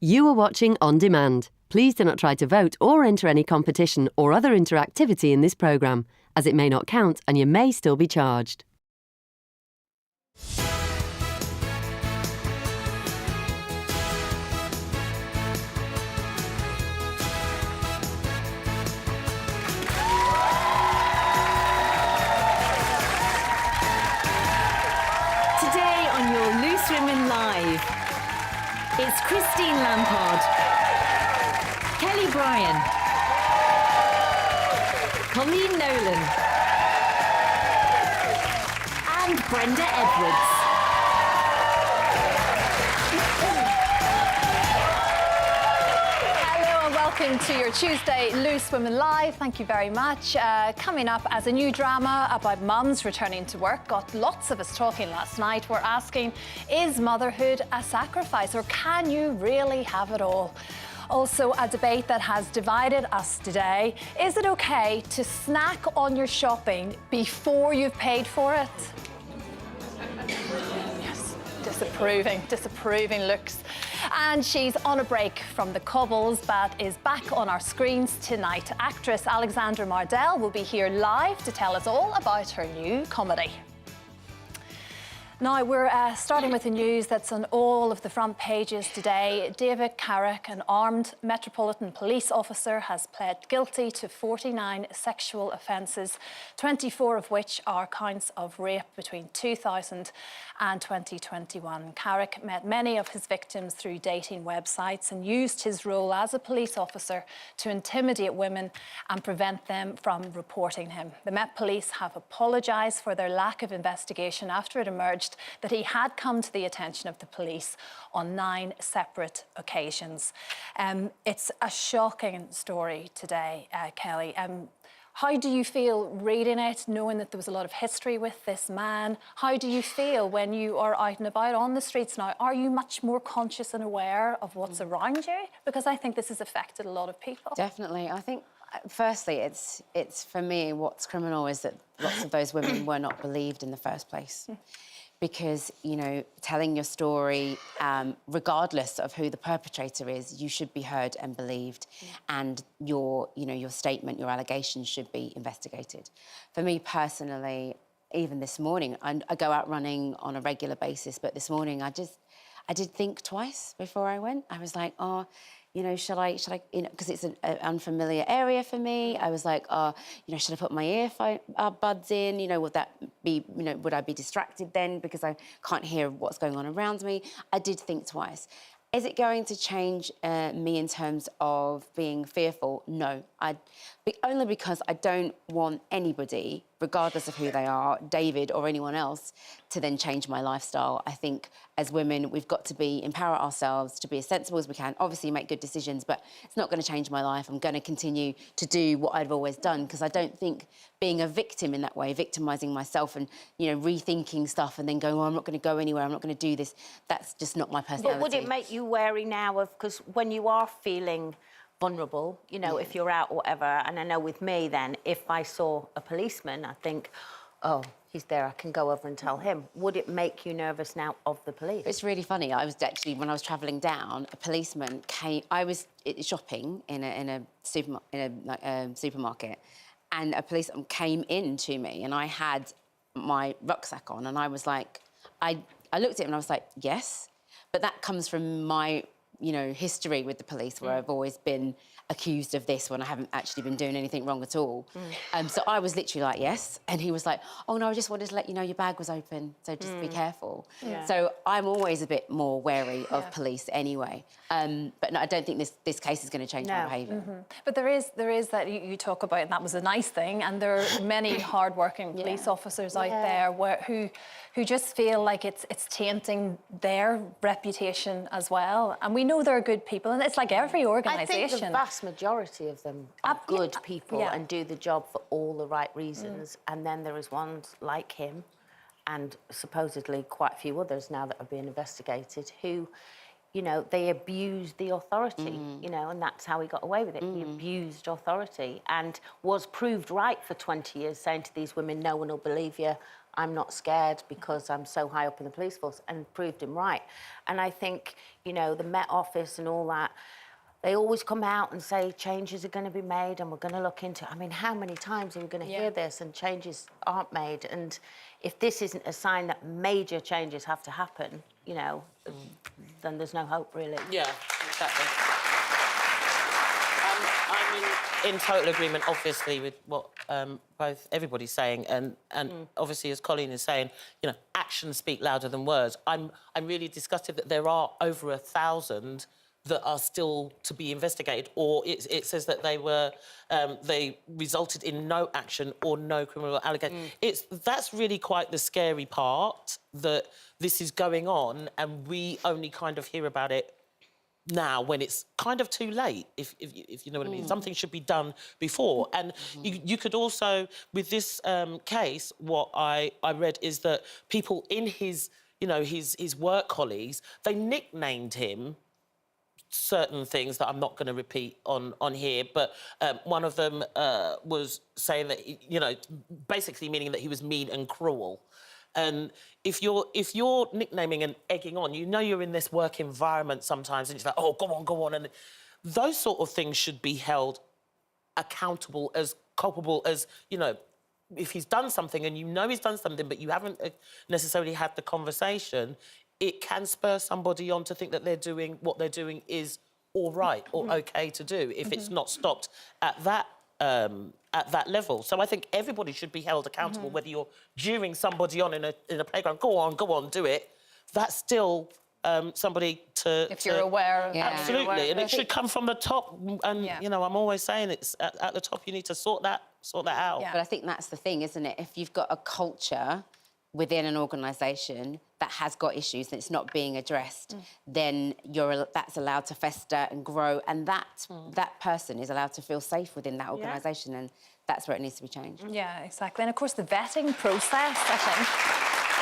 You are watching On Demand. Please do not try to vote or enter any competition or other interactivity in this programme, as it may not count and you may still be charged. Today on your Loose Women Live, it's Christine Lampard, Kelly Bryan, Colleen Nolan, and Brenda Edwards. Hello and welcome to your Tuesday Loose Women Live. Thank you very much. Coming up as a new drama about mums returning to work. Got lots of us talking last night. We're asking, is motherhood a sacrifice or can you really have it all? Also, a debate that has divided us today. Is it okay to snack on your shopping before you've paid for it? Yes, disapproving looks. And she's on a break from the cobbles, but is back on our screens tonight. Actress Alexandra Mardel will be here live to tell us all about her new comedy. Now, we're starting with the news that's on all of the front pages today. David Carrick, an armed Metropolitan Police officer, has pled guilty to 49 sexual offences, 24 of which are counts of rape between 2000 and 2021. Carrick met many of his victims through dating websites and used his role as a police officer to intimidate women and prevent them from reporting him. The Met Police have apologised for their lack of investigation after it emerged that he had come to the attention of the police on 9 separate occasions. It's a shocking story today, Kelly. How do you feel reading it, knowing that there was a lot of history with this man? How do you feel when you are out and about on the streets now? Are you much more conscious and aware of what's around you? Because I think this has affected a lot of people. Definitely. I think, firstly, it's for me, what's criminal is that lots of those women were not believed in the first place. Because, you know, telling your story, regardless of who the perpetrator is, you should be heard and believed, and your statement, your allegations should be investigated. For me personally, even this morning, I go out running on a regular basis, but this morning I did think twice before I went. I was like, oh, you know, should I, because it's an unfamiliar area for me. I was like, should I put my earbuds in? You know, would that be, would I be distracted then because I can't hear what's going on around me? I did think twice. Is it going to change me in terms of being fearful? No, only because I don't want anybody, regardless of who they are, David or anyone else, to then change my lifestyle. I think as women, we've got to empower ourselves to be as sensible as we can, obviously make good decisions, but it's not going to change my life. I'm going to continue to do what I've always done, because I don't think being a victim in that way, victimising myself and, rethinking stuff and then going, oh, I'm not going to go anywhere, I'm not going to do this, that's just not my personality. But would it make you wary now of, because when you are feeling vulnerable, if you're out or whatever, and I know with me then, if I saw a policeman, I think, oh, he's there, I can go over and tell him. Would it make you nervous now of the police? It's really funny. I was actually, when I was travelling down, a policeman came. I was shopping in a supermarket, and a policeman came in to me, and I had my rucksack on, and I was like, I looked at him and I was like, yes, but that comes from my history with the police, where I've always been accused of this when I haven't actually been doing anything wrong at all. So I was literally like, yes. And he was like, oh, no, I just wanted to let you know your bag was open, so just be careful. Yeah. So I'm always a bit more wary of police anyway. But no, I don't think this case is going to change my behaviour. But there is that you talk about, and that was a nice thing, and there are many hard-working police officers out there who just feel like it's tainting their reputation as well. And we know they're good people, and it's like every organisation. I think the vast majority of them are good people and do the job for all the right reasons. And then there is ones like him, and supposedly quite a few others now that are being investigated, who, you know, they abused the authority, you know, and that's how he got away with it. He abused authority and was proved right for 20 years, saying to these women, no one will believe you, I'm not scared because I'm so high up in the police force, and proved him right. And I think, you know, the Met Office and all that, they always come out and say changes are going to be made and we're going to look into it. I mean, how many times are we going to hear this and changes aren't made? And if this isn't a sign that major changes have to happen, you know, then there's no hope, really. Yeah, exactly. I'm in total agreement, obviously, with what both everybody's saying, and obviously, as Colleen is saying, you know, actions speak louder than words. I'm really disgusted that there are over 1,000 that are still to be investigated, or it says that they resulted in no action or no criminal allegation. That's really quite the scary part, that this is going on and we only kind of hear about it now when it's kind of too late, if you know what I mean. Something should be done before. And you could also, with this case, what I read is that people in his, you know, his work colleagues, they nicknamed him certain things that I'm not going to repeat on here, but one of them was saying that, you know, basically meaning that he was mean and cruel. And if you're nicknaming and egging on, you know you're in this work environment sometimes, and it's like, oh, go on, and those sort of things should be held accountable, as culpable as, you know, if he's done something and you know he's done something, but you haven't necessarily had the conversation, it can spur somebody on to think that what they're doing is all right or okay to do if it's not stopped at that level. So I think everybody should be held accountable, whether you're jeering somebody on in a playground, go on, do it. That's still somebody to... If you're aware of that. Absolutely, and it should come from the top. And, you know, I'm always saying it's at the top, you need to sort that out. But I think that's the thing, isn't it? If you've got a culture within an organisation that has got issues and it's not being addressed, then that's allowed to fester and grow, and that person is allowed to feel safe within that organisation, and that's where it needs to be changed. Yeah, exactly. And of course, the vetting process, I think.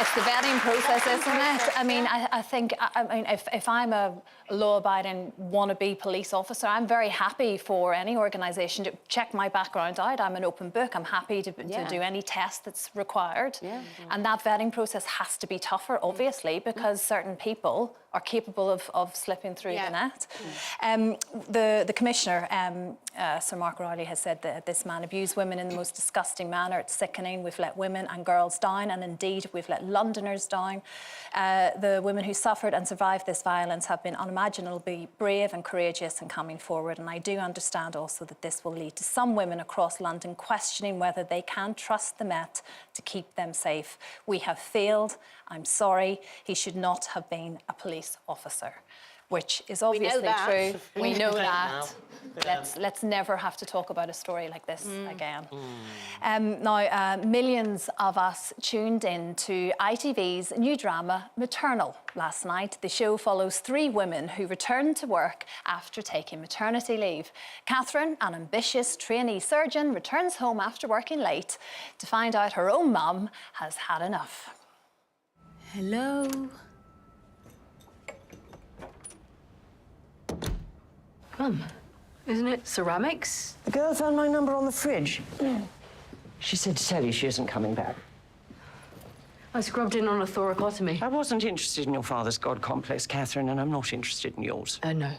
It's the vetting process, isn't it? I mean, I think, if I'm a law-abiding wannabe police officer, I'm very happy for any organisation to check my background out. I'm an open book. I'm happy to do any test that's required. And that vetting process has to be tougher, obviously, because certain people are capable of slipping through the net. The Commissioner, Sir Mark Rowley, has said that this man abused women in the most disgusting manner. It's sickening. We've let women and girls down, and indeed we've let Londoners down. The women who suffered and survived this violence have been unimaginably brave and courageous in coming forward, and I do understand also that this will lead to some women across London questioning whether they can trust the Met to keep them safe. We have failed. I'm sorry. He should not have been a police officer, which is obviously true. We know that. Let's never have to talk about a story like this again. Now, millions of us tuned in to ITV's new drama, Maternal, last night. The show follows 3 women who returned to work after taking maternity leave. Catherine, an ambitious trainee surgeon, returns home after working late to find out her own mum has had enough. Hello? Mum, isn't it ceramics? The girl found my number on the fridge. She said to tell you she isn't coming back. I scrubbed in on a thoracotomy. I wasn't interested in your father's God complex, Catherine, and I'm not interested in yours. No,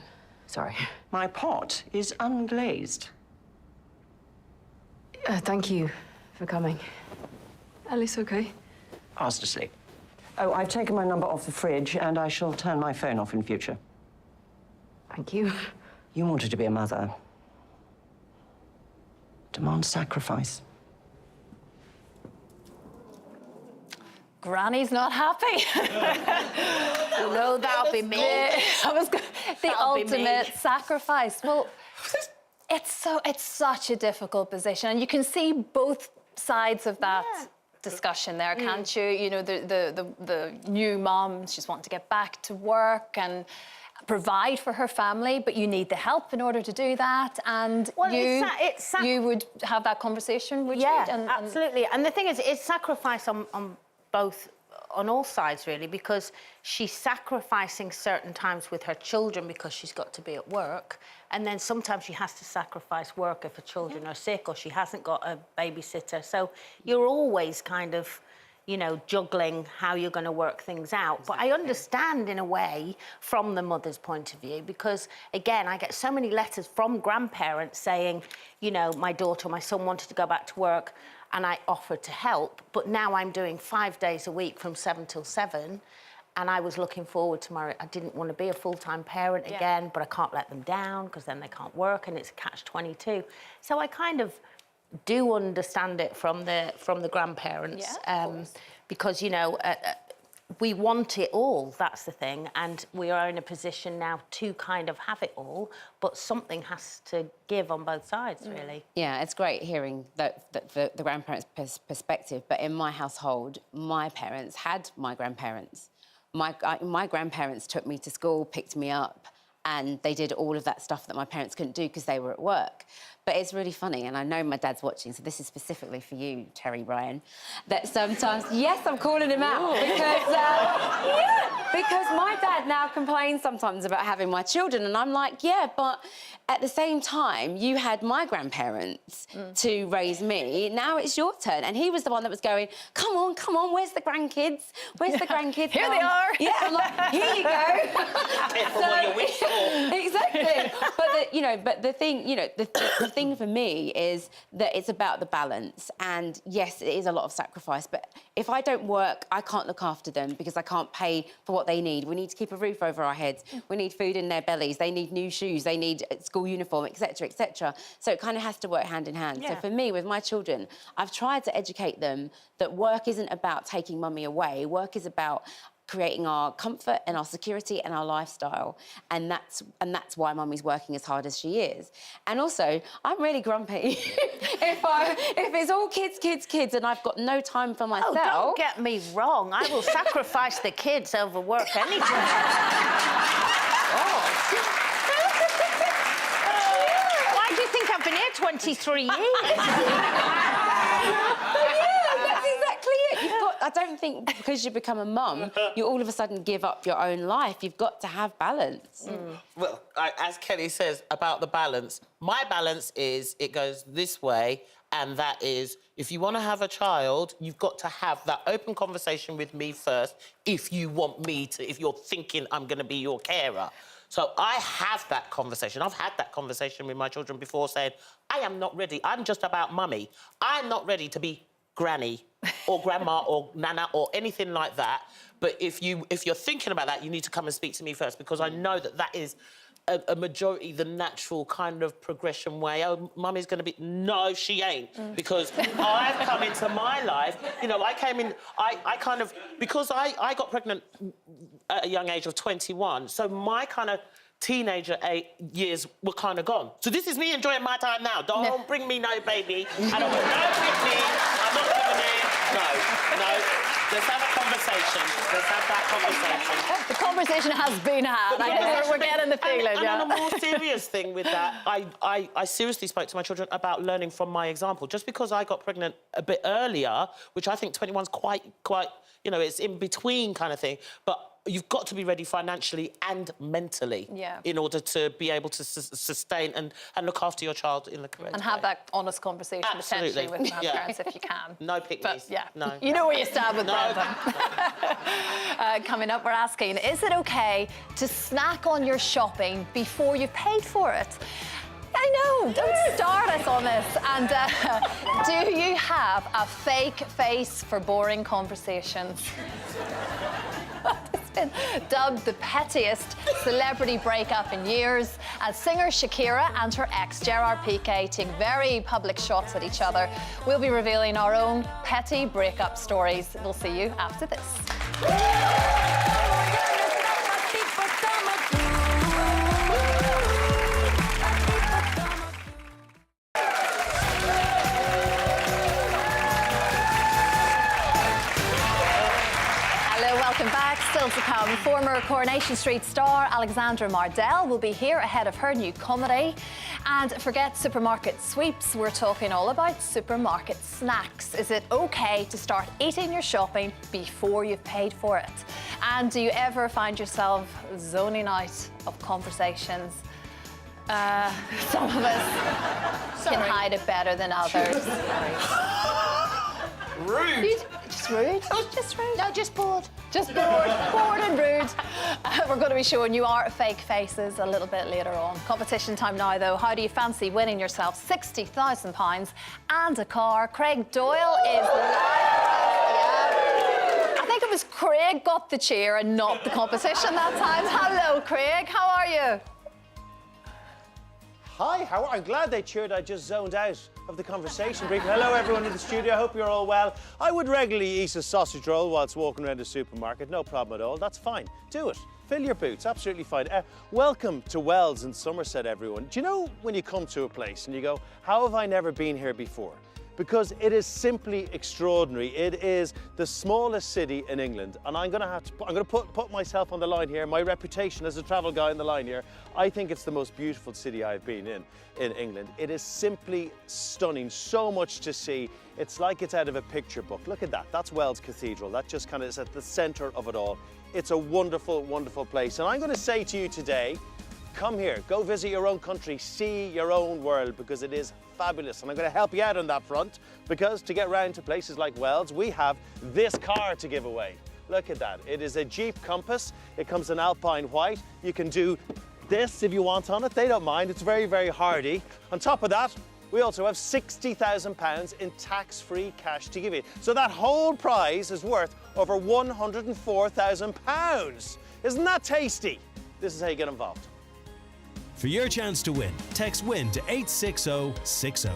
sorry. My pot is unglazed. Thank you for coming. Alice okay? Fast asleep. Oh, I've taken my number off the fridge, and I shall turn my phone off in future. Thank you. You wanted to be a mother. Demand sacrifice. Granny's not happy. No, that'll be me. The ultimate sacrifice. Well, it's such a difficult position, and you can see both sides of that discussion there, can't you? You know, the new mom, she's wanting to get back to work and provide for her family, but you need the help in order to do that. And you would have that conversation, would you? Absolutely. And the thing is, it's sacrifice on both on all sides, really, because she's sacrificing certain times with her children because she's got to be at work. And then sometimes she has to sacrifice work if her children are sick or she hasn't got a babysitter. So you're always kind of, you know, juggling how you're going to work things out. Exactly. But I understand, in a way, from the mother's point of view, because, again, I get so many letters from grandparents saying, you know, my daughter, my son wanted to go back to work and I offered to help, but now I'm doing 5 days a week from 7 till 7, and I was looking forward to I didn't want to be a full-time parent again, but I can't let them down because then they can't work, and it's a catch-22. So I kind of do understand it from the grandparents, because, you know, we want it all, that's the thing, and we are in a position now to kind of have it all, but something has to give on both sides, really. Yeah, it's great hearing the grandparents' perspective, but in my household, my parents had my grandparents. My grandparents took me to school, picked me up, and they did all of that stuff that my parents couldn't do because they were at work. But it's really funny, and I know my dad's watching, so this is specifically for you, Terry Bryan, that sometimes, yes, I'm calling him out, because my dad now complains sometimes about having my children, and I'm like, yeah, but at the same time, you had my grandparents to raise me, now it's your turn. And he was the one that was going, come on, where's the grandkids? Where's the grandkids? Here they are. Yeah, I'm like, here you go. Careful what you wish for. Exactly. But the thing for me is that it's about the balance. And yes, it is a lot of sacrifice, but if I don't work, I can't look after them because I can't pay for what they need. We need to keep a roof over our heads. We need food in their bellies. They need new shoes. They need school uniform, etc., etc. So it kind of has to work hand in hand. So for me, with my children, I've tried to educate them that work isn't about taking mummy away. Work is about creating our comfort and our security and our lifestyle, and that's why mummy's working as hard as she is. And also, I'm really grumpy if it's all kids, and I've got no time for myself. Oh, don't get me wrong. I will sacrifice the kids over work anytime. Why do you think I've been here 23 years? I don't think because you become a mum, you all of a sudden give up your own life. You've got to have balance. Well, as Kelly says about the balance, my balance is it goes this way, and that is if you want to have a child, you've got to have that open conversation with me first if you want me to, if you're thinking I'm going to be your carer. So I have that conversation. I've had that conversation with my children before saying, I am not ready. I'm just about mummy. I'm not ready to be granny or grandma or nana or anything like that. But if you're thinking about that, you need to come and speak to me first, because I know that is a majority, the natural kind of progression way. Oh, mummy's going to be... No, she ain't. Because I've come into my life, you know, I came in... I kind of... Because I got pregnant at a young age of 21, so my kind of teenager years were kind of gone. So this is me enjoying my time now. Don't bring me no baby. I don't want no picnic. I'm not coming in. No. Let's have a conversation. Let's have that conversation. The conversation has been had. We're getting the feeling, and on a more serious thing with that, I seriously spoke to my children about learning from my example. Just because I got pregnant a bit earlier, which I think 21's quite, you know, it's in between kind of thing, but you've got to be ready financially and mentally in order to be able to sustain and look after your child in the correct way. And have that honest conversation potentially with grandparents if you can. No picnics. No. You know where you stand with Brenda. Coming up, we're asking, is it okay to snack on your shopping before you've paid for it? I know, don't start us on this. And do you have a fake face for boring conversations? It's been dubbed the pettiest celebrity breakup in years, as singer Shakira and her ex Gerard Piqué take very public shots at each other. We'll be revealing our own petty breakup stories. We'll see you after this. welcome back. Still to come, former Coronation Street star Alexandra Mardel will be here ahead of her new comedy. And forget supermarket sweeps, we're talking all about supermarket snacks. Is it okay to start eating your shopping before you've paid for it? And do you ever find yourself zoning out of conversations? Some of us can hide it better than others. Rude. Just rude? Just rude? No, just bored. Just bored, bored and rude. We're going to be showing you our fake faces a little bit later on. Competition time now, though. How do you fancy winning yourself £60,000 and a car? Craig Doyle is live. I think it was Craig got the cheer and not the competition that time. Hello, Craig. How are you? Hi, I'm glad they cheered. I just zoned out of the conversation. Hello, everyone in the studio. I hope you're all well. I would regularly eat a sausage roll whilst walking around the supermarket. No problem at all. That's fine. Do it. Fill your boots. Absolutely fine. Welcome to Wells in Somerset, everyone. Do you know when you come to a place and you go, how have I never been here before? Because it is simply extraordinary. It is the smallest city in England, and I'm going to put myself on the line here, my reputation as a travel guy on the line here. I think it's the most beautiful city I've been in England. It is simply stunning, so much to see. It's like it's out of a picture book. Look at that. That's Wells Cathedral. That just kind of is at the center of it all. It's a wonderful, wonderful place. And I'm going to say to you today, come here, go visit your own country, see your own world, because it is fabulous. And I'm going to help you out on that front, because to get round to places like Wells, we have this car to give away. Look at that. It is a Jeep Compass. It comes in Alpine White. You can do this if you want on it. They don't mind. It's very, very hardy. On top of that, we also have £60,000 in tax-free cash to give you. So that whole prize is worth over £104,000. Isn't that tasty? This is how you get involved. For your chance to win, text WIN to 86060.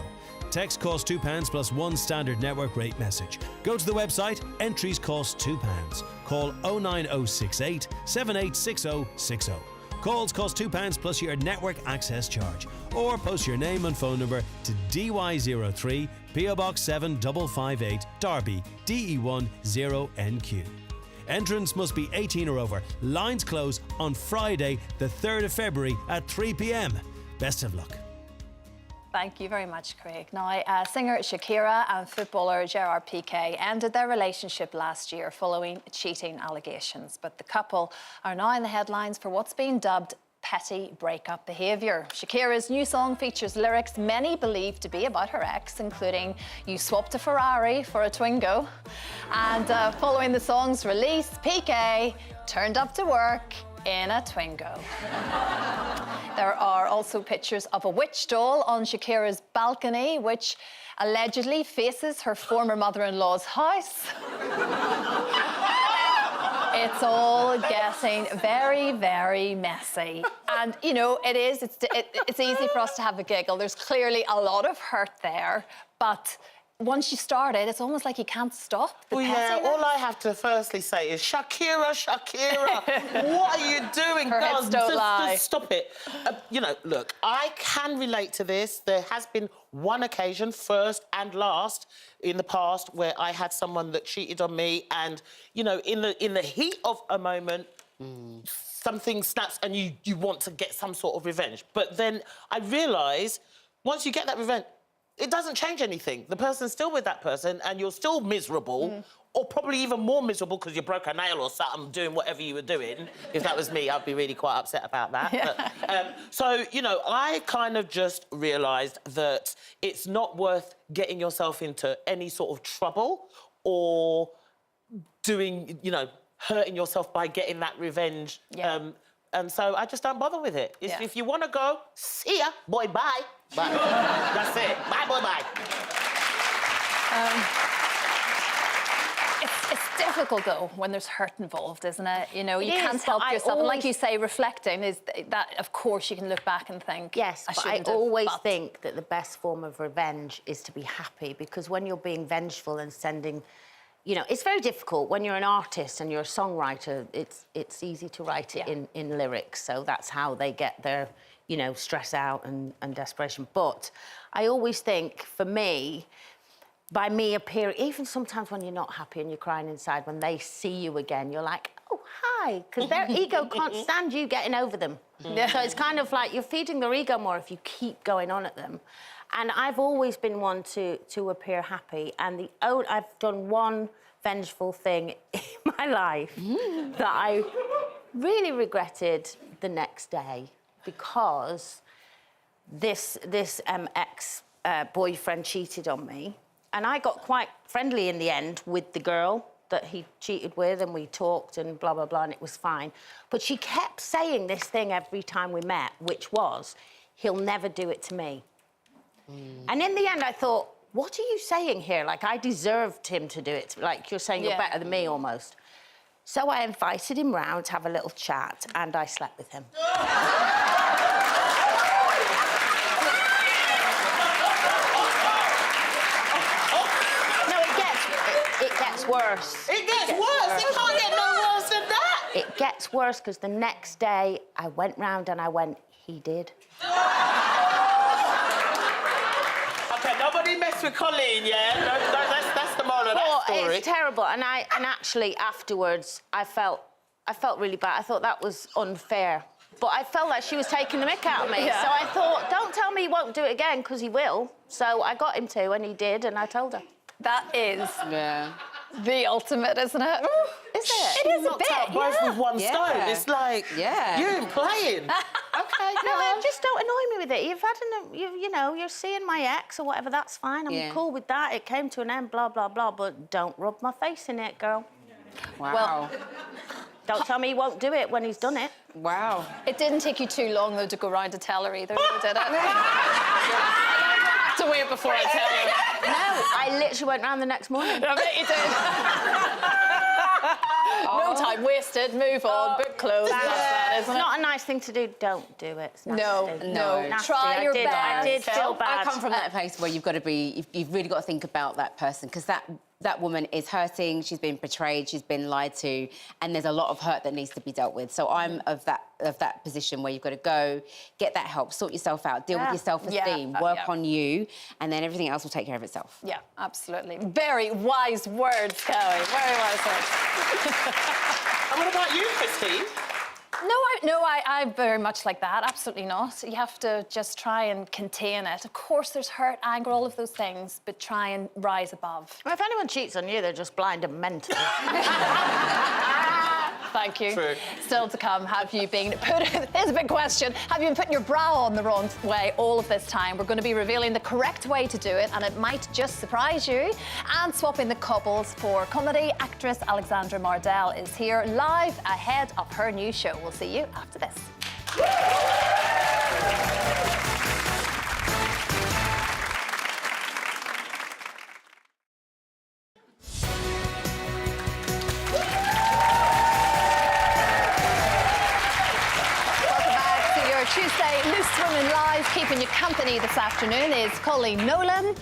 Text costs £2 plus one standard network rate message. Go to the website, entries cost £2. Call 09068 786060. Calls cost £2 plus your network access charge. Or post your name and phone number to DY03 PO Box 7558 Derby DE1 0NQ. Entrance must be 18 or over. Lines close on Friday, the 3rd of February at 3 p.m. Best of luck. Thank you very much, Craig. Now, singer Shakira and footballer Gerard Piqué ended their relationship last year following cheating allegations. But the couple are now in the headlines for what's been dubbed petty breakup behaviour. Shakira's new song features lyrics many believe to be about her ex, including "You swapped a Ferrari for a Twingo." And following the song's release, Piqué turned up to work in a Twingo. There are also pictures of a witch doll on Shakira's balcony, which allegedly faces her former mother-in-law's house. It's all getting very, very messy. And, you know, it's easy for us to have a giggle. There's clearly a lot of hurt there, but once you start it, it's almost like you can't stop the pettiness. All I have to firstly say is, Shakira, what are you doing? Her hips don't lie. Just stop it. You know, look, I can relate to this. There has been one occasion, first and last, in the past where I had someone that cheated on me, and, you know, in the heat of a moment, something snaps and you want to get some sort of revenge. But then I realise, once you get that revenge, it doesn't change anything. The person's still with that person and you're still miserable, or probably even more miserable because you broke a nail or something doing whatever you were doing. If that was me, I'd be really quite upset about that. Yeah. But, so, you know, I kind of just realised that it's not worth getting yourself into any sort of trouble or doing, you know, hurting yourself by getting that revenge. Yeah. And so I just don't bother with it. Yeah. If you want to go, see ya, boy, bye. Bye. That's it. Bye, boy, bye. It's difficult, though, when there's hurt involved, isn't it? You know, you It can't is, help but yourself. And like you say, reflecting is that, of course, you can look back and think, Yes, but I shouldn't have, always but- think that the best form of revenge is to be happy, because when you're being vengeful and sending... You know, it's very difficult when you're an artist and you're a songwriter. It's easy to write it in lyrics, so that's how they get their, you know, stress out and desperation. But I always think, for me, by me appearing, even sometimes when you're not happy and you're crying inside, when they see you again, you're like, oh, hi, because their ego can't stand you getting over them. Yeah. So it's kind of like you're feeding their ego more if you keep going on at them. And I've always been one to appear happy. And I've done one vengeful thing in my life that I really regretted the next day, because this ex-boyfriend cheated on me. And I got quite friendly in the end with the girl that he cheated with, and we talked and blah, blah, blah, and it was fine. But she kept saying this thing every time we met, which was, he'll never do it to me. And in the end, I thought, what are you saying here? Like, I deserved him to do it. Like, you're saying you're better than me, almost. So I invited him round to have a little chat, and I slept with him. It gets worse. It gets worse? It can't get no worse than that. It gets worse because the next day I went round and I went, he did. OK, nobody mess with Colleen, yeah? No, that's the moral of that story. It's terrible. And actually afterwards, I felt really bad. I thought that was unfair. But I felt like she was taking the mick out of me. Yeah. So I thought, don't tell me he won't do it again, because he will. So I got him to, and he did, and I told her. That is the ultimate, isn't it? Is it? It is a bit, both with one stone. It's like, you ain't playing. OK, no, just don't annoy me with it. You've had you know, you're seeing my ex or whatever, that's fine. I'm cool with that. It came to an end, blah, blah, blah, but don't rub my face in it, girl. Wow. Well, don't tell me he won't do it when he's done it. Wow. It didn't take you too long, though, to go round to tell her either, did it? To wait before I tell her. No, I literally went round the next morning. I bet you did. No time wasted, move on, book closed. It's not a nice thing to do. Don't do it. It's nasty. No. Nasty. Try your best. I did feel bad. I come from that place where you've got to be, you've really got to think about that person, because that woman is hurting, she's been betrayed, she's been lied to, and there's a lot of hurt that needs to be dealt with. So I'm of that position where you've got to go, get that help, sort yourself out, deal with your self-esteem, work on you, and then everything else will take care of itself. Yeah, absolutely. Very wise words, Kelly. Very wise words. And what about you, Christine? No, I'm very much like that. Absolutely not. You have to just try and contain it. Of course, there's hurt, anger, all of those things, but try and rise above. Well, if anyone cheats on you, they're just blind and mental. Thank you. True. Still to come, have you been put... Here's a big question. Have you been putting your bra on the wrong way all of this time? We're going to be revealing the correct way to do it, and it might just surprise you. And swapping the couples for comedy, actress Alexandra Mardel is here live ahead of her new show. We'll see you after this. Tuesday, Loose Women Live. Keeping you company this afternoon is Colleen Nolan,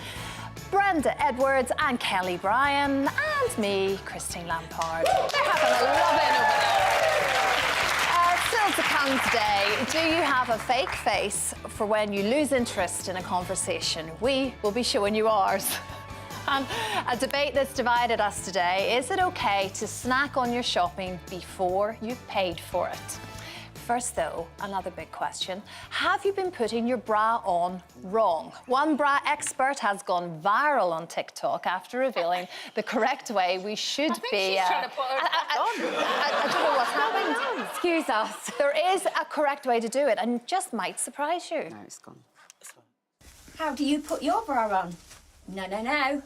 Brenda Edwards and Kelly Bryan, and me, Christine Lampard. They're having a loving over there. Still to come today, do you have a fake face for when you lose interest in a conversation? We will be showing you ours. And a debate that's divided us today, is it okay to snack on your shopping before you've paid for it? First, though, another big question. Have you been putting your bra on wrong? One bra expert has gone viral on TikTok after revealing the correct way we should be... She's trying to put her I don't know what's happened. Excuse us. There is a correct way to do it, and just might surprise you. No, it's gone. How do you put your bra on? No, no, no.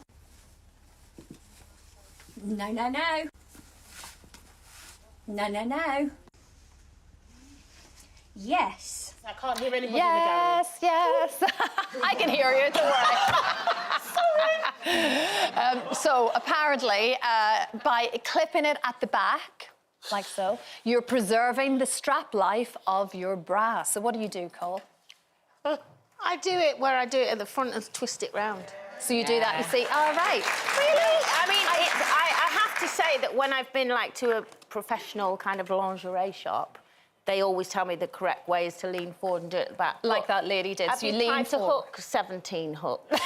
No, no, no. No, no, no. Yes. I can't hear anybody Yes, yes. I can hear you, don't worry. So apparently, by clipping it at the back, like so, you're preserving the strap life of your bra. So what do you do, Cole? I do it where I do it at the front and twist it round. So you do that, you see, all right. Really? I mean, I have to say that when I've been, like, to a professional kind of lingerie shop, they always tell me the correct way is to lean forward and do it at the back. Like that lady did. Have So you you lean tried to forward. hook 17 hooks?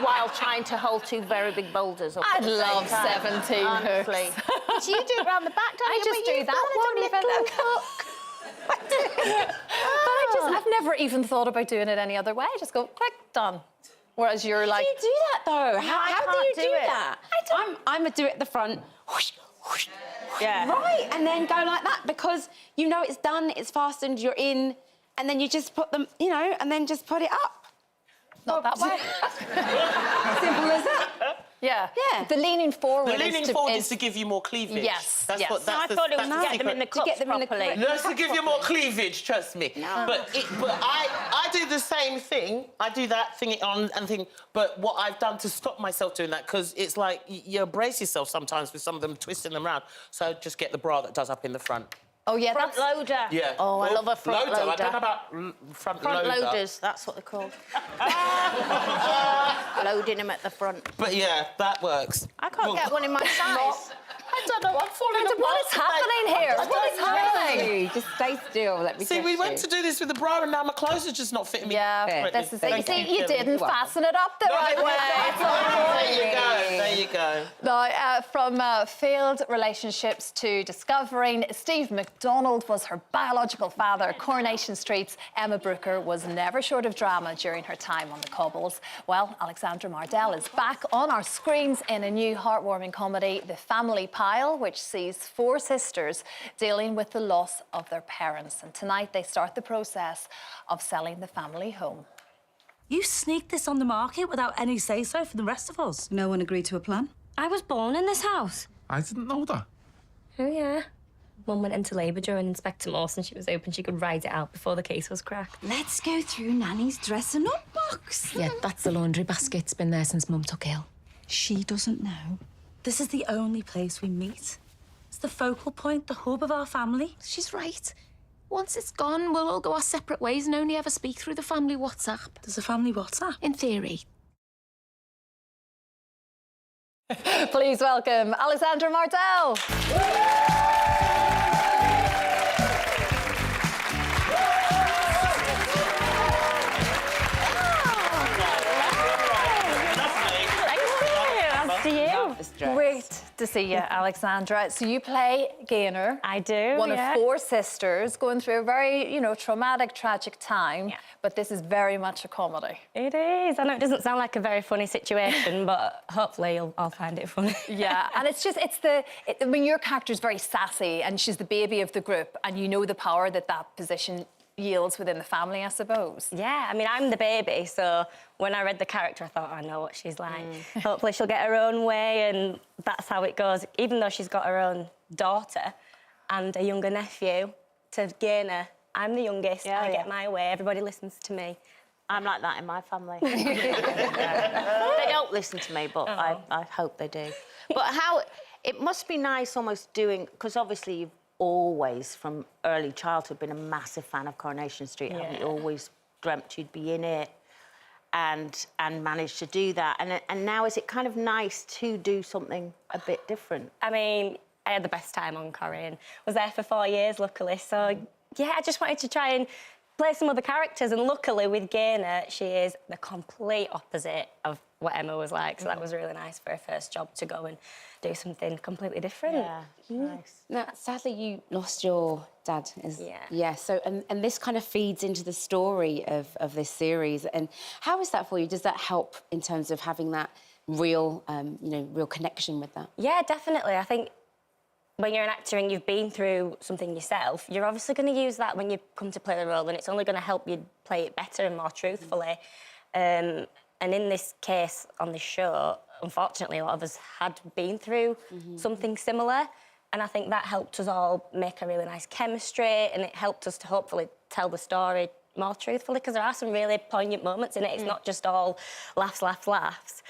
While trying to hold 2 very big boulders up I'd at the same love time. 17 Honestly. hooks. Do you do it round the back, don't I you? just But do you've that. got I don't one even little hook. But I've never even thought about doing it any other way. I just go, click, done. Whereas you're like... How do you do that, though? How do can't you do do it. that? I'm a do it at the front. Whoosh, whoosh. Yeah. Right, and then go like that because you know it's done, it's fastened, you're in, and then you just put them, you know, and then just put it up. Not that way. Simple as that. Yeah. Yeah. The leaning forward The leaning forward is to give you more cleavage. Yes, That's yes. what. No, That's I thought it was that's to the get them in the secret. cups get them in the properly. cup. No, it's to give you more cleavage, trust me. No. But I do the same thing. I do that thing on and thing. But what I've done to stop myself doing that, because it's like you brace yourself sometimes with some of them twisting them around. So just get the bra that does up in the front. Oh, yeah, Front loader. Yeah. Oh, I love a front loader. I don't know about front loader. Loaders, that's what they're called. Loading them at the front. But yeah, that works. I can't get one in my size. I don't know. I'm falling apart. What is happening here? What is happening? Just stay still. Let me See, we went to do this with the bra, and now my clothes are just not fitting me. Yeah, correctly. this is it. You Thank see, you didn't You're welcome. fasten it up the right way. It's all There you go. There you go. Now, from failed relationships to discovering Steve MacDonald was her biological father, Coronation Street's Emma Brooker was never short of drama during her time on the cobbles. Well, Alexandra Mardel is back on our screens in a new heartwarming comedy, The Family Pile, which sees 4 sisters dealing with the loss of their parents. And tonight they start the process of selling the family home. You sneaked this on the market without any say-so from the rest of us. No one agreed to a plan? I was born in this house. I didn't know that. Oh, yeah. Mum went into labour during Inspector Mawson. She was hoping she could write it out before the case was cracked. Let's go through Nanny's dressing up box. Yeah, that's the laundry basket. It's been there since Mum took ill. She doesn't know. This is the only place we meet. It's the focal point, the hub of our family. She's right. Once it's gone, we'll all go our separate ways and only ever speak through the family WhatsApp. There's a family WhatsApp? In theory. Please welcome Alexandra Mardel. Great to see you, Alexandra. So you play Gaynor. I do, One yeah. of 4 sisters going through a very, traumatic, tragic time. Yeah. But this is very much a comedy. It is. I know it doesn't sound like a very funny situation, but hopefully I'll find it funny. Yeah, and your character's very sassy and she's the baby of the group and you know the power that position yields within the family, I suppose. Yeah, I mean, I'm the baby, so when I read the character, I thought, I know what she's like. Hopefully she'll get her own way, and that's how it goes. Even though she's got her own daughter and a younger nephew, to Gaynor, I'm the youngest, I get my way, everybody listens to me. I'm like that in my family. They don't listen to me, but I hope they do. But it must be nice almost doing, because obviously you've always, from early childhood, been a massive fan of Coronation Street, haven't you? Always dreamt you'd be in it and managed to do that. And now is it kind of nice to do something a bit different? I mean, I had the best time on Corrie and was there for 4 years, luckily. So, yeah, I just wanted to try and play some other characters. And luckily, with Gaynor, she is the complete opposite of what Emma was like. So that was really nice for her first job to go and do something completely different. Yeah, nice. Now, sadly, you lost your dad. Yeah. So, and this kind of feeds into the story of this series. And how is that for you? Does that help in terms of having that real, real connection with that? Yeah, definitely. I think when you're an actor and you've been through something yourself, you're obviously going to use that when you come to play the role, and it's only going to help you play it better and more truthfully. And in this case, on this show, unfortunately, a lot of us had been through something similar. And I think that helped us all make a really nice chemistry, and it helped us to hopefully tell the story more truthfully, because there are some really poignant moments in it. It's not just all laughs, laughs, laughs.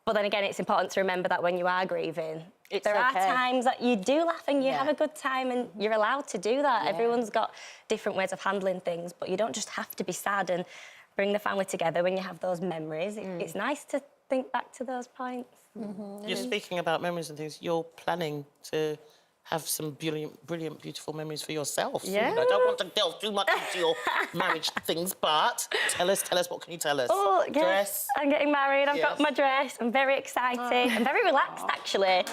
But then again, it's important to remember that when you are grieving, there are times that you do laugh and you have a good time, and you're allowed to do that. Yeah. Everyone's got different ways of handling things, but you don't just have to be sad and bring the family together when you have those memories. It's nice to think back to those points. You're speaking about memories and things. You're planning to have some brilliant, beautiful memories for yourself. Yeah. I don't want to delve too much into your marriage things, but tell us, what can you tell us? Oh, yes, Dress. I'm getting married. I've Yes. got my dress. I'm very excited. I'm very relaxed, actually.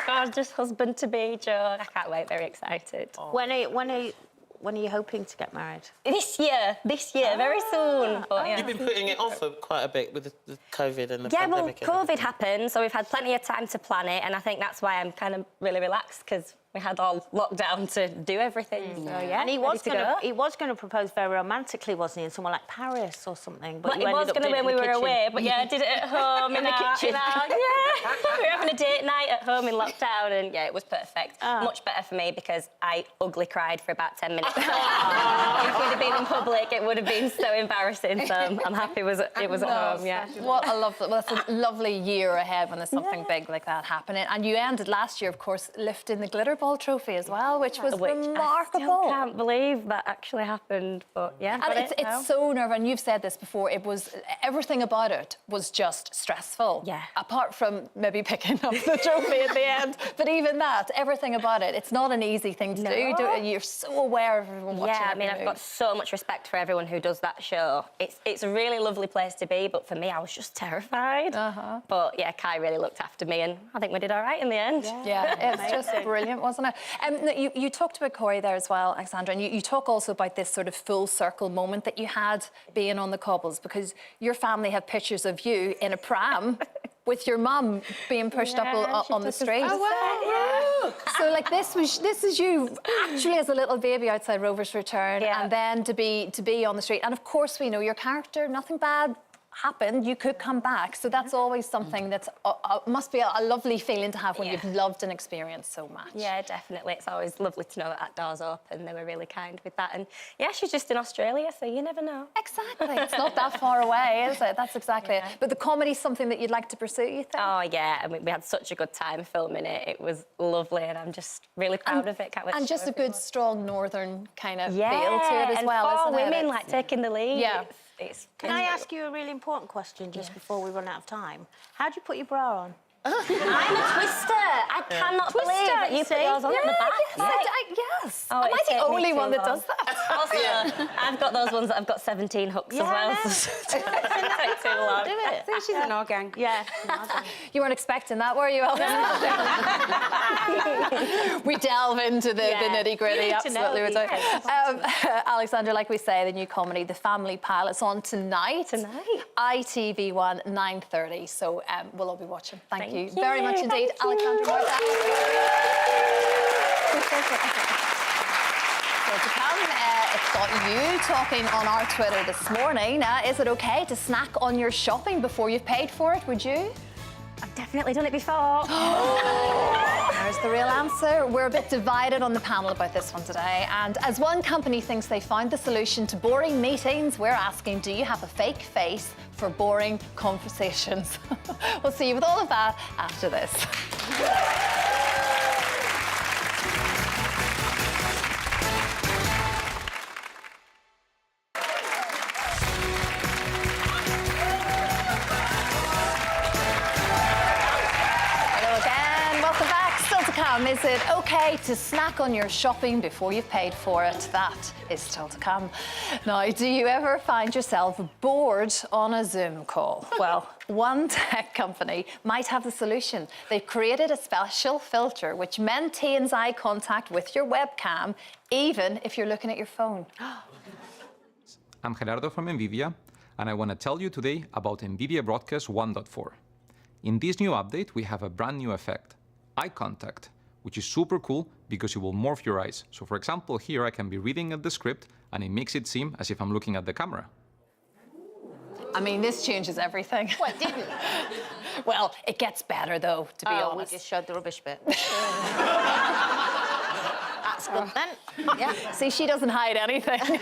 Gorgeous husband-to-be, Joe. I can't wait, very excited. When are you hoping to get married? This year, very soon. But, yeah. You've been putting it off for quite a bit with the COVID and the Yeah, well, pandemic. COVID happened, so we've had plenty of time to plan it, and I think that's why I'm kind of really relaxed, because we had all lockdown to do everything. So, yeah, And he ready was going to propose very romantically, wasn't he, in somewhere like Paris or something? But you it was ended up going to doing be it when in we the were kitchen. away, but yeah, I did it at home In the kitchen. Yeah, we were having a date night at home in lockdown, and yeah, it was perfect. Much better for me because I ugly cried for about 10 minutes. So if we'd have been in public, it would have been so embarrassing. So I'm happy it was at home. Yeah. What a lovely, well, it's a lovely year ahead when there's something big like that happening. And you ended last year, of course, lifting the Glitter Ball trophy as well, which was remarkable. I can't believe that actually happened, but yeah. And it's so nerve-wracking. You've said this before. It was everything about it was just stressful. Yeah. Apart from maybe picking up the trophy at the end, but even that, everything about it, it's not an easy thing to do. You're so aware of everyone watching. Yeah, I mean, I've got so much respect for everyone who does that show. It's a really lovely place to be, but for me, I was just terrified. But yeah, Kai really looked after me, and I think we did all right in the end. Yeah, it's just brilliant, wasn't it? You talked about Corey there as well, Alexandra, and you talk also about this sort of full circle moment that you had being on the cobbles, because your family have pictures of you in a pram with your mum being pushed up on the street. Oh, wow. So like this is you actually as a little baby outside Rover's Return, and then to be on the street. And of course we know your character, nothing bad happened, you could come back. So that's always something that's must be a lovely feeling to have when you've loved and experienced so much. Yeah, definitely. It's always lovely to know that door's open. They were really kind with that. And yeah, she's just in Australia, so you never know. Exactly. It's not that far away, is it? That's exactly it. But the comedy's something that you'd like to pursue, you think? Oh, yeah. I mean, we had such a good time filming it. It was lovely, and I'm just really proud of it. Can't wait and to just show a good, everyone. strong northern kind of feel to Yeah, it as and well, four isn't women it? like taking the lead. Yeah. Can I ask you a really important question just before we run out of time? How do you put your bra on? I'm a twister. I cannot believe that you put yours on at the back. Yes. Am I the take me only too one that long. does that? Also, I've got those ones that I've got 17 hooks as well. So take too long. Do it. So she's in our gang. Yeah. You weren't expecting that, were you, Ellen? We delve into the nitty-gritty, absolutely. We do. Alexandra, like we say, the new comedy, The Family Pilot's on tonight. ITV1, 9:30. So we'll all be watching. Thank you very much indeed, Alexandra Mardel. So to come, it's got you talking on our Twitter this morning. Is it okay to snack on your shopping before you've paid for it? Would you? I've definitely done it before. There's the real answer. We're a bit divided on the panel about this one today. And as one company thinks they found the solution to boring meetings, we're asking, do you have a fake face for boring conversations? We'll see you with all of that after this. Is it okay to snack on your shopping before you've paid for it? That is still to come. Now, do you ever find yourself bored on a Zoom call? Well, one tech company might have the solution. They've created a special filter which maintains eye contact with your webcam, even if you're looking at your phone. I'm Gerardo from NVIDIA, and I want to tell you today about NVIDIA Broadcast 1.4. In this new update, we have a brand new effect, eye contact, which is super cool because it will morph your eyes. So for example, here I can be reading at the script and it makes it seem as if I'm looking at the camera. I mean, this changes everything. What, didn't? Well, it gets better though, to be honest. We just showed the rubbish bit. That's good then. Yeah. See, she doesn't hide anything.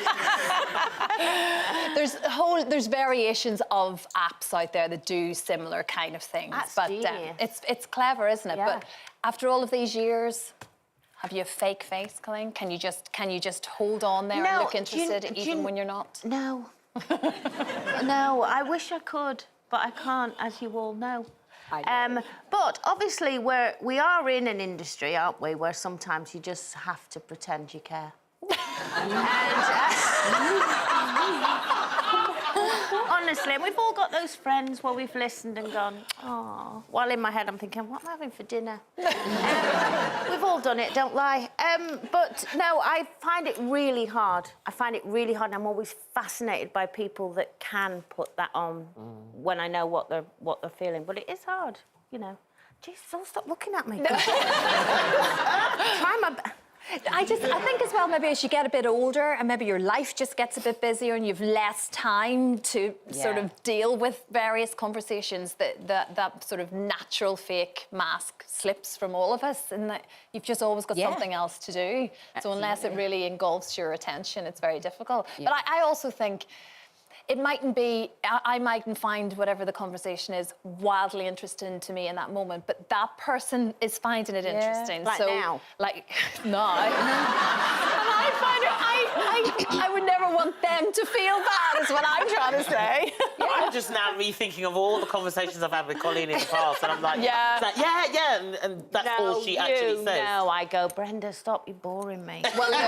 There's variations of apps out there that do similar kind of things. That's but genius. it's clever, isn't it? Yeah. But after all of these years, have you a fake face, Colleen? Can you just hold on there and look interested even when you're not? No. No, I wish I could. but I can't, as you all know. But obviously we are in an industry, aren't we, where sometimes you just have to pretend you care. Honestly, and we've all got those friends where we've listened and gone, oh. While in my head I'm thinking, what am I having for dinner? We've all done it, don't lie. But no, I find it really hard. And I'm always fascinated by people that can put that on when I know what they're feeling. But it is hard, you know. Jesus, don't stop looking at me. Try my best. I think as well, maybe as you get a bit older and maybe your life just gets a bit busier and you've less time to sort of deal with various conversations, that sort of natural fake mask slips from all of us, and that you've just always got something else to do. So unless it really engulfs your attention, it's very difficult. But I also think it mightn't be, I mightn't find whatever the conversation is wildly interesting to me in that moment, but that person is finding it interesting. Like so, now. Like now. And I find it, I would never want them to feel bad, is what I'm trying to say. I'm just now rethinking of all the conversations I've had with Colleen in the past, and I'm like, and that's all she actually says. No, I go, Brenda, stop, you're boring me. Well, look,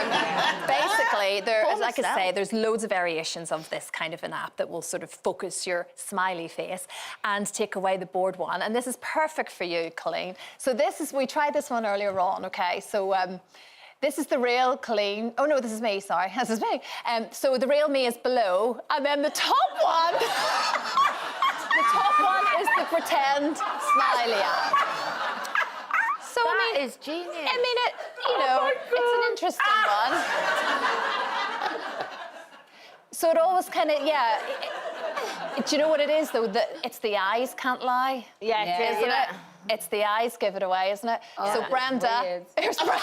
basically, like I say, there's loads of variations of this kind of an app that will sort of focus your smiley face and take away the bored one. And this is perfect for you, Colleen. So we tried this one earlier on, okay? So this is the real Colleen. Oh, no, this is me, sorry. This is me. So the real me is below, and then the top one, is the pretend smiley app. So, That is genius. I mean, it's an interesting one. So it always kind of, do you know what it is, though? It's the eyes can't lie. Yeah, it is, isn't it? It's the eyes give it away, isn't it? Oh, so Brenda, here's Brenda.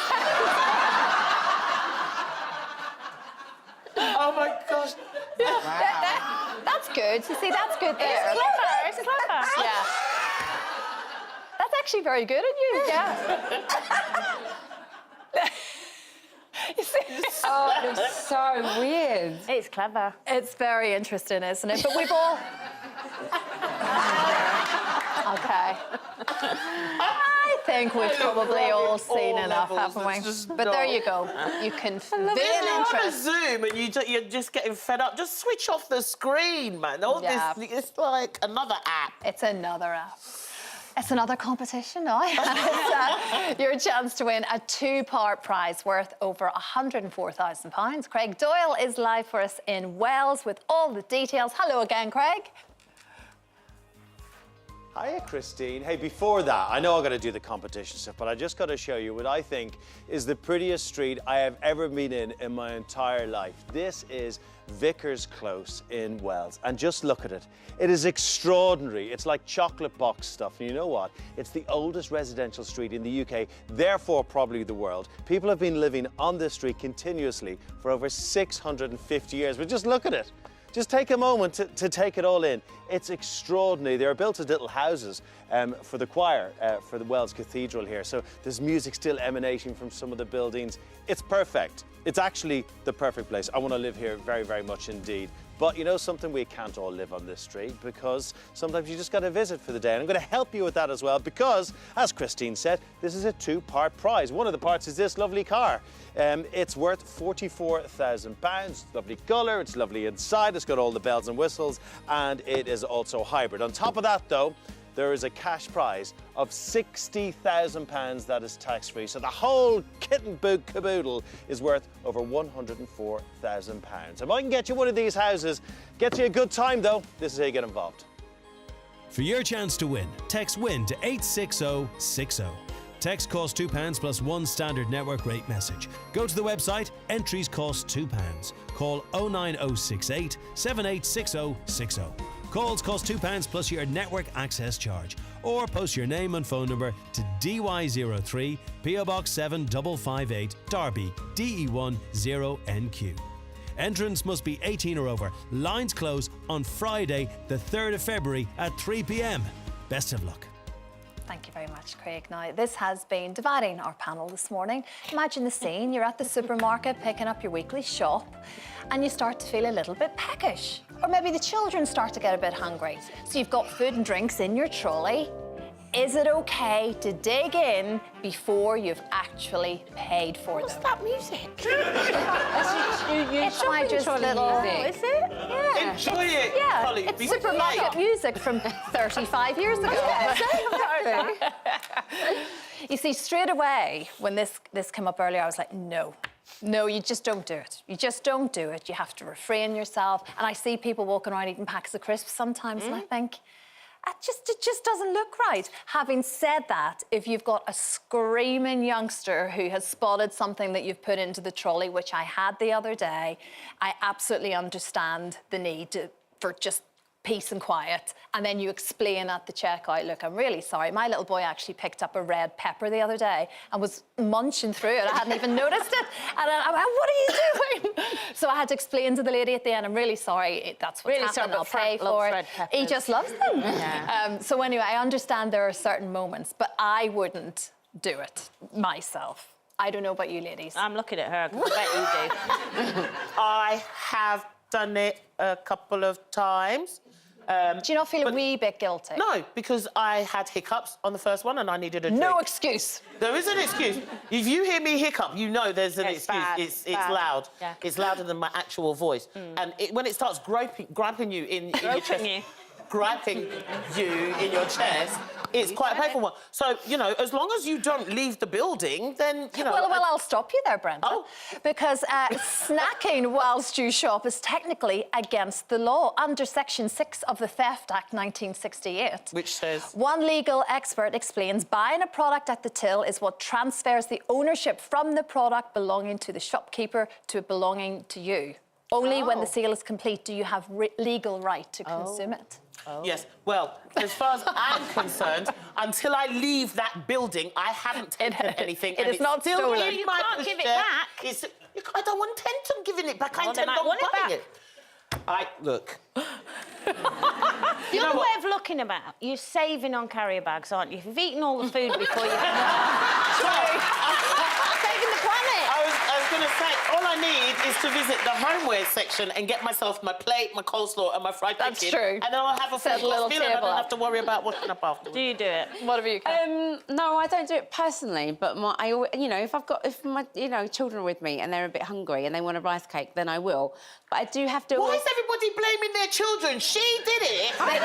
Oh my gosh. That's good. You see, that's good there. It's clever. Yeah. That's actually very good of you, yeah. You see? Oh, it's so weird. It's clever. It's very interesting, isn't it? But we've all... Okay. I think we've probably all seen enough, haven't we? But there you go. You can feel interest. On a Zoom and you're just getting fed up. Just switch off the screen, man. All this, it's like another app. It's another app. It's another competition now. It's your chance to win a two-part prize worth over £104,000. Craig Doyle is live for us in Wales with all the details. Hello again, Craig. Hiya, Christine. Hey, before that, I know I've got to do the competition stuff, but I just got to show you what I think is the prettiest street I have ever been in my entire life. This is Vickers Close in Wales, and just look at it. It is extraordinary. It's like chocolate box stuff, and you know what? It's the oldest residential street in the UK, therefore probably the world. People have been living on this street continuously for over 650 years, but just look at it. Just take a moment to take it all in. It's extraordinary. They are built as little houses for the choir, for the Wells Cathedral here. So there's music still emanating from some of the buildings. It's perfect. It's actually the perfect place. I want to live here very, very much indeed. But you know something, we can't all live on this street because sometimes you just got to visit for the day. And I'm going to help you with that as well because, as Christine said, this is a two-part prize. One of the parts is this lovely car. It's worth £44,000. Lovely colour, it's lovely inside, it's got all the bells and whistles, and it is also hybrid. On top of that, though, there is a cash prize of £60,000 that is tax-free. So the whole kit and caboodle is worth over £104,000. If I can get you one of these houses, get you a good time though, this is how you get involved. For your chance to win, text WIN to 86060. Text costs £2 plus one standard network rate message. Go to the website, entries cost £2. Call 09068 786060. Calls cost £2 plus your network access charge. Or post your name and phone number to DY03 PO Box 7558 Derby DE1 0NQ. Entrance must be 18 or over. Lines close on Friday, the 3rd of February at 3 p.m. Best of luck. Thank you very much, Craig. Now, this has been dividing our panel this morning. Imagine the scene. You're at the supermarket picking up your weekly shop and you start to feel a little bit peckish. Or maybe the children start to get a bit hungry. So you've got food and drinks in your trolley. Is it okay to dig in before you've actually paid for them? What's that music? It's my just little... Is it? Yeah. Enjoy it, Yeah, Holly. it's Be supermarket quiet. music from 35 years ago. You see, straight away, when this came up earlier, I was like, no, you just don't do it. You just don't do it. You have to refrain yourself. And I see people walking around eating packs of crisps sometimes, and I think, it just doesn't look right. Having said that, if you've got a screaming youngster who has spotted something that you've put into the trolley, which I had the other day, I absolutely understand the need for just peace and quiet. And then you explain at the checkout, look, I'm really sorry. My little boy actually picked up a red pepper the other day and was munching through it. I hadn't even noticed it. And I went, what are you doing? So I had to explain to the lady at the end, I'm really sorry, that's what's happening, I'll pay for it. He just loves them. Yeah. So anyway, I understand there are certain moments, but I wouldn't do it myself. I don't know about you ladies. I'm looking at her, because I bet you do. I have done it a couple of times. Do you not feel a wee bit guilty? No, because I had hiccups on the first one and I needed a drink. No excuse. There is an excuse. If you hear me hiccup, you know there's an excuse. Bad. It's Bad. loud. Yeah. It's louder than my actual voice. And when it starts grabbing you in your chest, grabbing you in your chest, it's quite a painful one. So, you know, as long as you don't leave the building, then, you know... Well, I'll stop you there, Brenda. Oh. Because snacking whilst you shop is technically against the law under Section 6 of the Theft Act 1968. Which says... One legal expert explains buying a product at the till is what transfers the ownership from the product belonging to the shopkeeper to it belonging to you. Only when the sale is complete do you have legal right to consume it. Oh. Yes, well, as far as I'm concerned, until I leave that building, I haven't taken anything. It is not still stolen. in You my can't give it possession. back. I don't intend on giving it back. I Well, then intend I on want it buying back. it. Look. The other way of looking about, you're saving on carrier bags, aren't you? If you've eaten all the food before you... Saving the planet. I was going to say, all I need is to visit the homeware section and get myself my plate, my coleslaw and my fried chicken. That's true. And then I'll have a Set a little meal and I table don't up. have to worry about washing up afterwards. Do you do it? What have you, Kat? No, I don't do it personally, but if my children are with me and they're a bit hungry and they want a rice cake, then I will. But I do have to... Why is everybody blaming their children? She did it. It's like,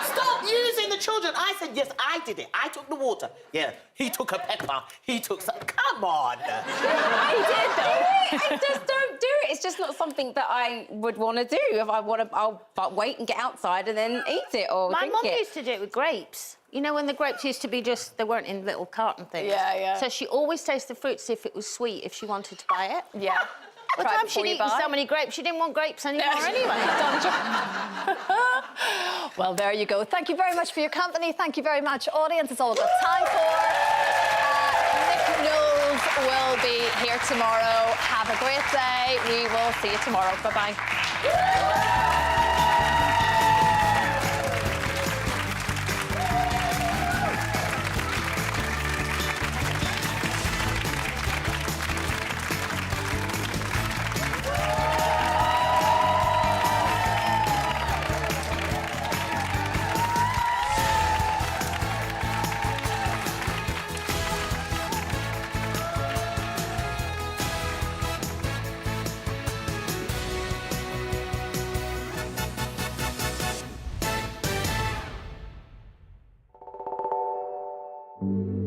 stop using the children. I said, yes, I did it. I took the water. Yeah, he took a pepper. He took some... Come on. I did, though. I just don't do it. It's just not something that I would want to do. If I want to, I'll wait and get outside and then eat it or My drink mum it. used to do it with grapes. You know, when the grapes used to be just... They weren't in little carton things. Yeah, yeah. So she always tasted the fruit to see if it was sweet, if she wanted to buy it. Yeah. By the time she'd eaten so many grapes, she didn't want grapes anymore anyway. Well, there you go. Thank you very much for your company. Thank you very much, audience. It's all we've got time for. Nick Knowles will be here tomorrow. Have a great day. We will see you tomorrow. Bye-bye.